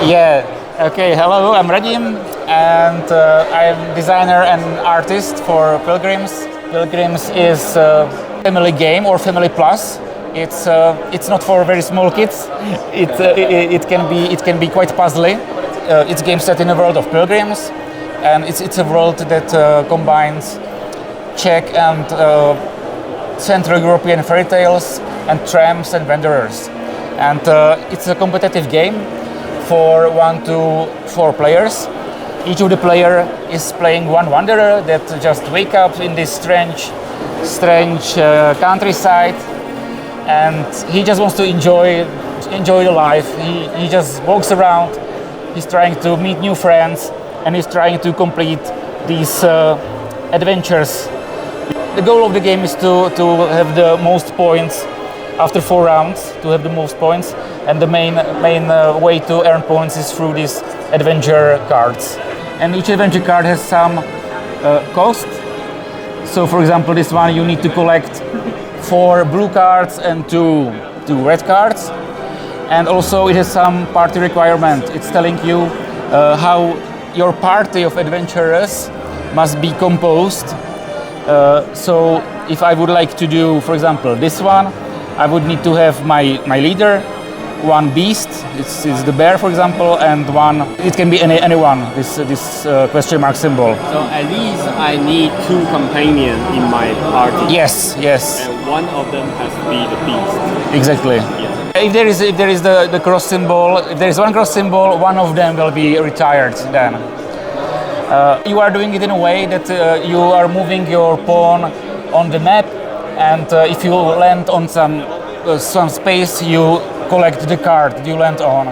Yeah. Okay. Hello, I'm Radim, and I'm designer and artist for Pilgrims. Pilgrims is a family game or family plus. It's not for very small kids. It can be quite puzzly. It's a game set in a world of pilgrims, and it's a world that combines Czech and Central European fairy tales and tramps and wanderers. And it's a competitive game for 1 to 4 players. Each of the player is playing one wanderer that just wake up in this strange countryside, and he just wants to enjoy the life. He just walks around. He's trying to meet new friends, and he's trying to complete these adventures. The goal of the game is to have the most points after 4 rounds, to have the most points, and the main way to earn points is through these adventure cards. And each adventure card has some cost. So, for example, this one you need to collect 4 blue cards and 2 red cards. And also it has some party requirement. It's telling you how your party of adventurers must be composed. So if I would like to do, for example, this one, I would need to have my leader, 1 beast, it's the bear, for example, and it can be anyone, this question mark symbol. So at least I need 2 companions in my party. Yes. And one of them has to be the beast. Exactly. Yeah. If there is the cross symbol, if there is 1 cross symbol, one of them will be retired then. You are doing it in a way that you are moving your pawn on the map, and if you land on some space, you collect the card you land on.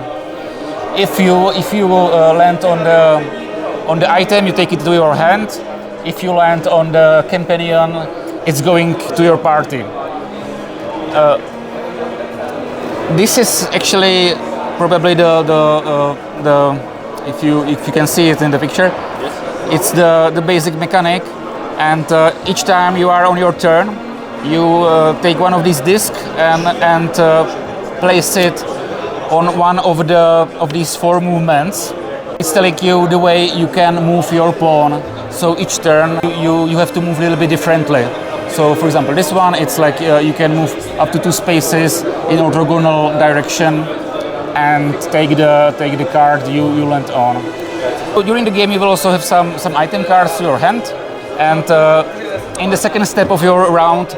If you land on the item, you take it to your hand. If you land on the companion, it's going to your party. This is actually probably the if you can see it in the picture. Yes. It's the basic mechanic, and each time you are on your turn, you take one of these discs and place it on one of these 4 movements. It's telling you the way you can move your pawn. So each turn you have to move a little bit differently. So for example, this one, it's like you can move up to 2 spaces in orthogonal direction and take the card you land on. So during the game you will also have some item cards to your hand, and in the second step of your round,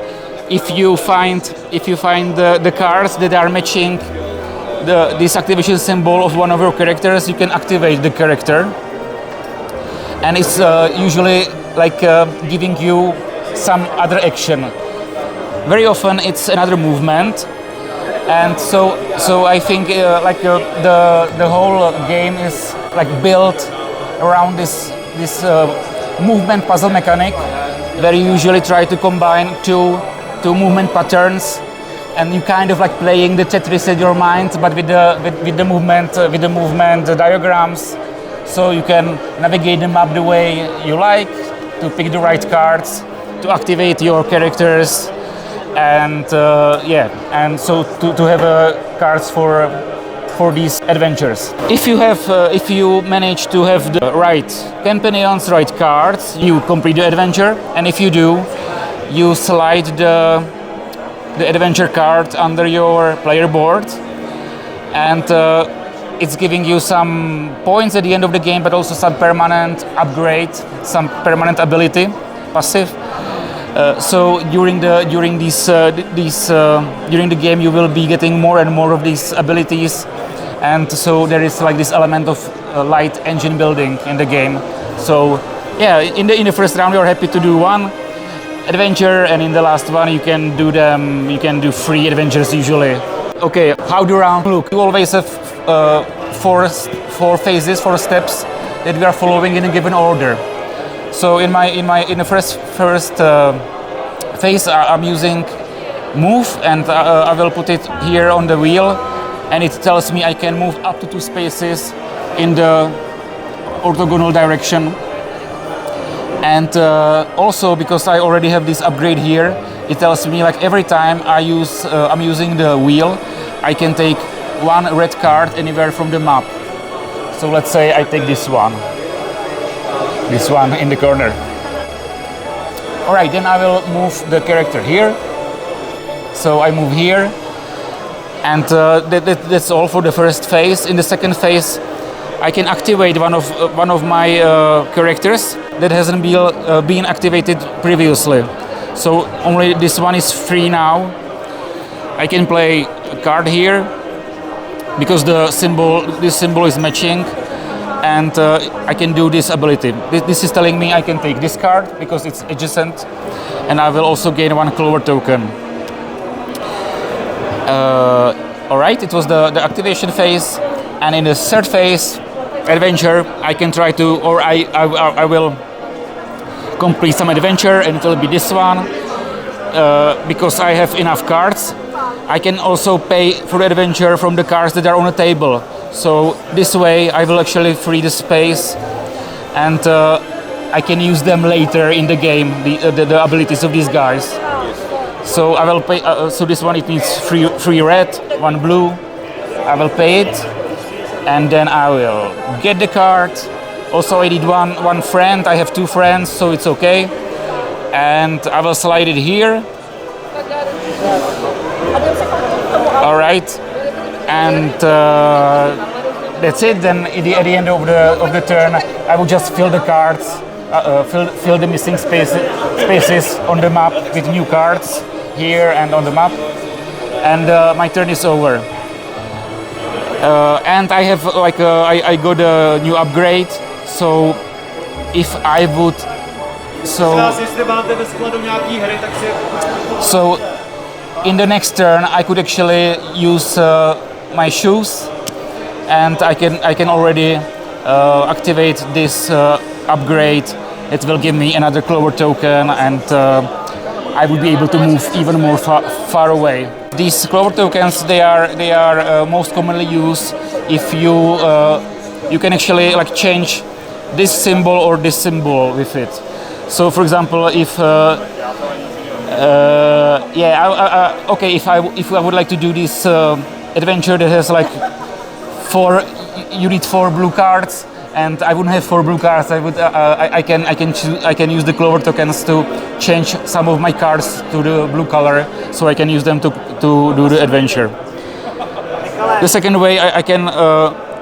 if you find the cards that are matching this activation symbol of one of your characters, you can activate the character, and it's usually like giving you some other action. Very often it's another movement, and so I think the whole game is like built around this movement puzzle mechanic, where you usually try to combine two movement patterns, and you kind of like playing the Tetris in your mind, but with the movement diagrams, so you can navigate the map the way you like, to pick the right cards, to activate your characters, and and so to have cards for these adventures. If you manage to have the right companions, right cards, you complete the adventure, and if you do, you slide the adventure card under your player board, and it's giving you some points at the end of the game, but also some permanent upgrade, some permanent ability, passive. So during the game, you will be getting more and more of these abilities, and so there is like this element of light engine building in the game. So yeah, in the first round, you're happy to do 1 adventure, and in the last one you can do 3 adventures usually. Okay, how the round look? You always have 4 phases, 4 steps that we are following in a given order. So in the first phase, I'm using move, and I will put it here on the wheel, and it tells me I can move up to 2 spaces in the orthogonal direction. And also, because I already have this upgrade here, it tells me like every time I'm using the wheel, I can take 1 red card anywhere from the map. So let's say I take this one in the corner. All right, then I will move the character here. So I move here, and that's all for the first phase. In the second phase, I can activate one of my characters that hasn't been activated previously. So only this one is free now. I can play a card here because this symbol is matching, and I can do this ability. This is telling me I can take this card because it's adjacent, and I will also gain 1 clover token. All right, it was the activation phase, and in the third phase, adventure, I can try to, or I will complete some adventure, and it will be this one. Because I have enough cards, I can also pay for the adventure from the cards that are on the table. So this way I will actually free the space, and I can use them later in the game, the abilities of these guys. So I will pay, so this one it needs 3 red, 1 blue. I will pay it, and then I will get the card. Also I need one friend, I have 2 friends, so it's okay. And I will slide it here. All right, and that's it. Then at the end of the turn, I will just fill the cards, fill the missing spaces on the map with new cards here and on the map, and my turn is over. And I have I got a new upgrade. So if I would, so in the next turn I could actually use my shoes, and I can already activate this upgrade. It will give me another clover token, and I would be able to move even more far away. These clover tokens, they are most commonly used if you can actually like change this symbol or this symbol with it. So for example, if okay, if I would like to do this adventure that has like 4, you need 4 blue cards, and I wouldn't have 4 blue cards. I can use the clover tokens to change some of my cards to the blue color, so I can use them to do the adventure. The second way, I can,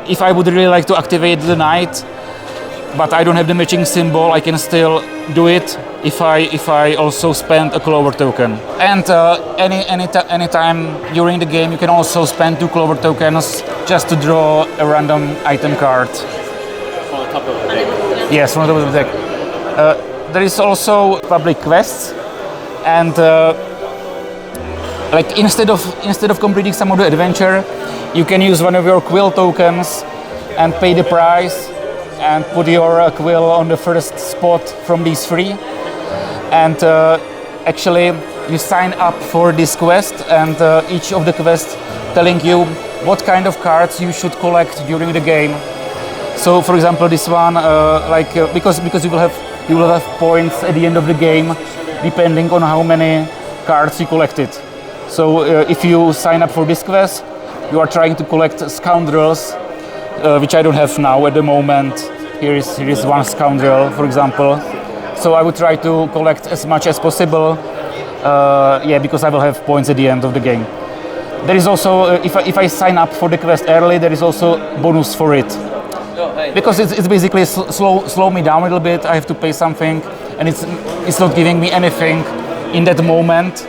if I would really like to activate the knight, but I don't have the matching symbol, I can still do it if I also spend a clover token. And any time during the game, you can also spend 2 clover tokens just to draw a random item card. On top of the deck. Yes, from the top of the deck. There is also public quests, and like instead of completing some of the adventure, you can use one of your quill tokens and pay the price, and put your quill on the first spot from these 3. And actually you sign up for this quest, and each of the quests telling you what kind of cards you should collect during the game. So for example, this one, because you will have points at the end of the game depending on how many cards you collected. So if you sign up for this quest, you are trying to collect scoundrels, which I don't have now at the moment. Here is 1 scoundrel, for example. So I would try to collect as much as possible, because I will have points at the end of the game. There is also, if I sign up for the quest early, there is also bonus for it. Because it's basically slow me down a little bit. I have to pay something, and it's not giving me anything in that moment.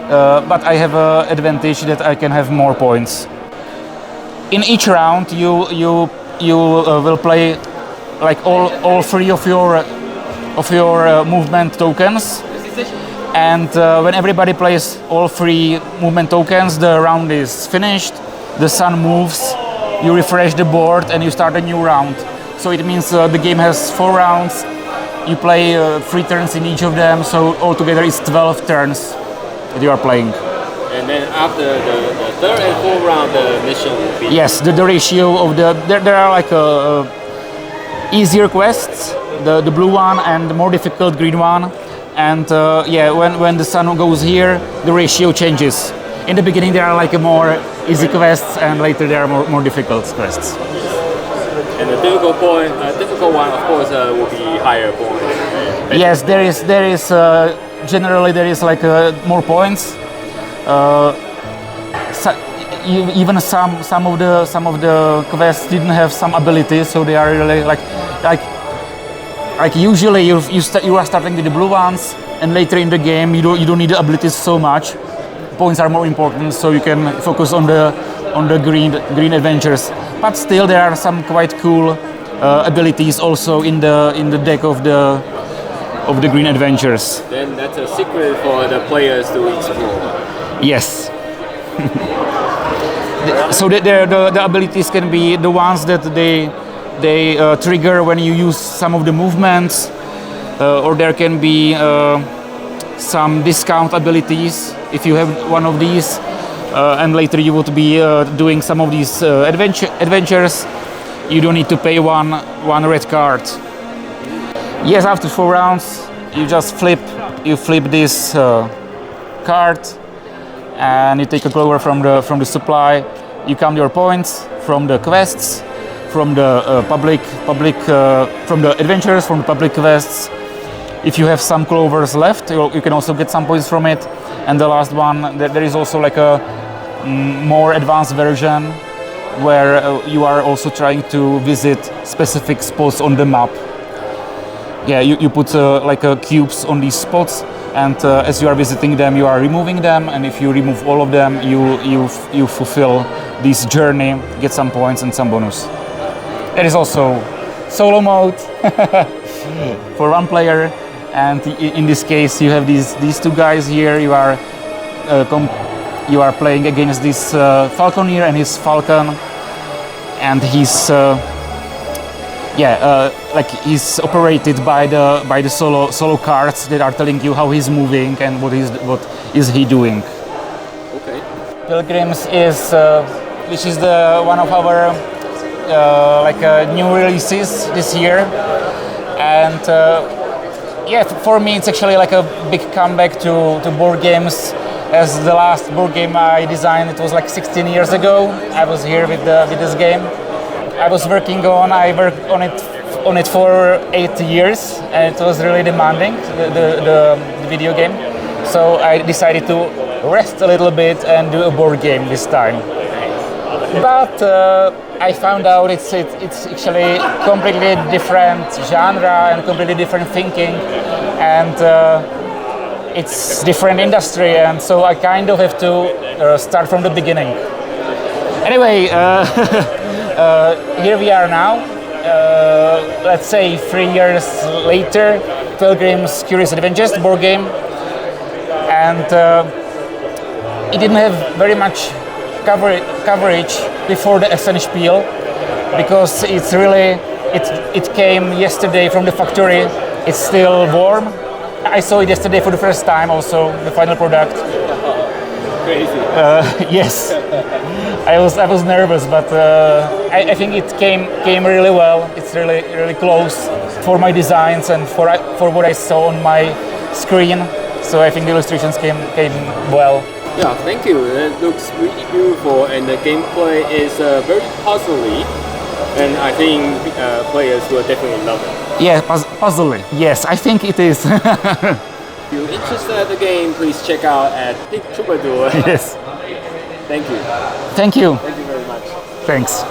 But I have an advantage that I can have more points. In each round, you will play like all 3 of your movement tokens, and when everybody plays all 3 movement tokens, the round is finished. The sun moves, you refresh the board, and you start a new round. So it means the game has 4 rounds. You play 3 turns in each of them, so altogether it's 12 turns that you are playing. And then after the 3rd and 4th round, the mission will be... Yes, the ratio of there are like easier quests, the blue one, and the more difficult green one. And when the sun goes here, the ratio changes. In the beginning there are like more easy quests, and later there are more difficult quests. And the difficult one, of course, will be higher points. Yes, there is generally there is like more points. Even some of the quests didn't have some abilities, so they are really like usually you are starting with the blue ones, and later in the game you don't need the abilities so much. Points are more important, so you can focus on the green adventures. But still, there are some quite cool abilities also in the deck of the green adventures. Then that's a secret for the players to explore. Yes. So the abilities can be the ones that they trigger when you use some of the movements, or there can be some discount abilities if you have one of these, and later you would be doing some of these adventures. You don't need to pay one red card. Yes, after 4 rounds, you just flip this card, and you take a clover from the supply. You count your points from the quests, from the from the adventures, from the public quests. If you have some clovers left, you can also get some points from it. And the last one, there is also like a more advanced version where you are also trying to visit specific spots on the map. Yeah, you put cubes on these spots, and as you are visiting them, you are removing them. And if you remove all of them, you fulfill this journey, get some points and some bonus. There is also solo mode for 1 player, and in this case, you have these 2 guys here. You are playing against this falconer and his falcon, and he's he's operated by the solo cards that are telling you how he's moving and what is he doing. Okay. Pilgrims is which is one of our new releases this year, and for me it's actually like a big comeback to board games. As the last board game I designed, it was like 16 years ago. I was here with this game. I worked on it for 8 years, and it was really demanding, the video game. So I decided to rest a little bit and do a board game this time. But I found out it's actually completely different genre and completely different thinking, and it's different industry, and so I kind of have to start from the beginning. Anyway, here we are now. Let's say 3 years later, Pilgrims Curious Adventures board game, and it didn't have very much coverage before the SPIEL, because it came yesterday from the factory. It's still warm. I saw it yesterday for the first time, also the final product. Crazy. Yes, I was nervous, but I think it came really well. It's really close for my designs and for what I saw on my screen. So I think the illustrations came well. Yeah, thank you. It looks really beautiful, and the gameplay is very puzzly, and I think players will definitely love it. Yeah, puzzly. Yes, I think it is. If you're interested in the game, please check out at Big Troubadour. Yes. Thank you. Thank you. Thank you very much. Thanks.